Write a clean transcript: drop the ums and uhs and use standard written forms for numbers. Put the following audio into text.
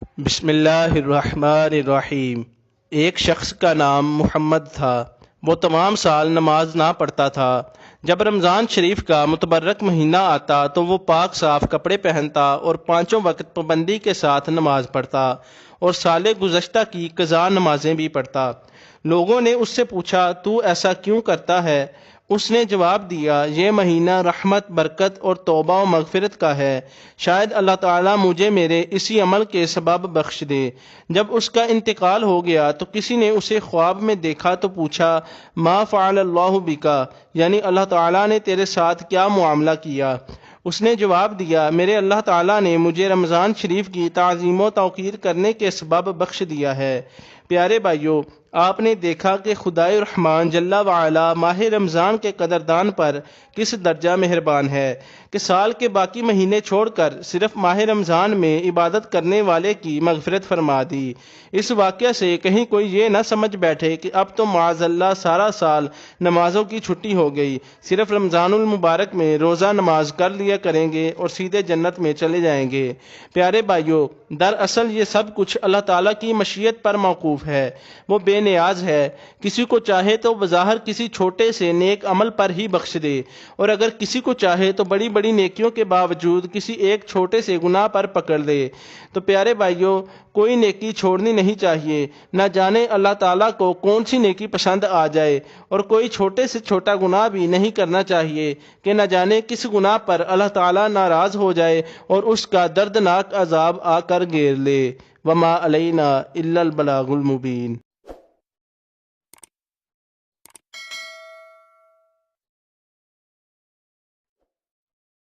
بسم اللہ الرحمن الرحیم۔ ایک شخص کا نام محمد تھا۔ وہ تمام سال نماز نہ پڑھتا تھا۔ جب رمضان شریف کا متبرک مہینہ آتا تو وہ پاک صاف کپڑے پہنتا اور 5 وقت پابندی کے ساتھ نماز پڑھتا اور سال گزشتہ کی قضا نمازیں بھی پڑھتا۔ لوگوں نے اس سے پوچھا، تو ایسا کیوں کرتا ہے؟ اس نے جواب دیا، یہ مہینہ رحمت، برکت اور توبہ و مغفرت کا ہے، شاید اللہ تعالیٰ مجھے میرے اسی عمل کے سبب بخش دے۔ جب اس کا انتقال ہو گیا تو کسی نے اسے خواب میں دیکھا تو پوچھا، ما فعل اللہ بکا، یعنی اللہ تعالیٰ نے تیرے ساتھ کیا معاملہ کیا؟ اس نے جواب دیا، میرے اللہ تعالیٰ نے مجھے رمضان شریف کی تعظیم و توقیر کرنے کے سبب بخش دیا ہے۔ پیارے بھائیو، آپ نے دیکھا کہ خدائے رحمان جل وعلا ماہ رمضان کے قدردان پر کس درجہ مہربان ہے کہ سال کے باقی مہینے چھوڑ کر صرف ماہ رمضان میں عبادت کرنے والے کی مغفرت فرما دی۔ اس واقعہ سے کہیں کوئی یہ نہ سمجھ بیٹھے کہ اب تو معاذ اللہ سارا سال نمازوں کی چھٹی ہو گئی، صرف رمضان المبارک میں روزہ نماز کر لیا کریں گے اور سیدھے جنت میں چلے جائیں گے۔ پیارے بھائیو، دراصل یہ سب کچھ اللہ تعالیٰ کی مشیت پر موقوف ہے۔ وہ بے نیاز ہے، کسی کو چاہے تو بظاہر کسی چھوٹے سے نیک عمل پر ہی بخش دے، اور اگر کسی کو چاہے تو بڑی بڑی نیکیوں کے باوجود کسی ایک چھوٹے سے گناہ پر پکڑ دے۔ تو پیارے بھائیو، کوئی نیکی چھوڑنی نہیں چاہیے، نہ جانے اللہ تعالیٰ کو کون سی نیکی پسند آ جائے، اور کوئی چھوٹے سے چھوٹا گناہ بھی نہیں کرنا چاہیے کہ نہ جانے کس گناہ پر اللہ تعالیٰ ناراض ہو جائے اور اس کا دردناک عذاب آ کر گھیر لے۔ وما علینا الا البلاغ المبین۔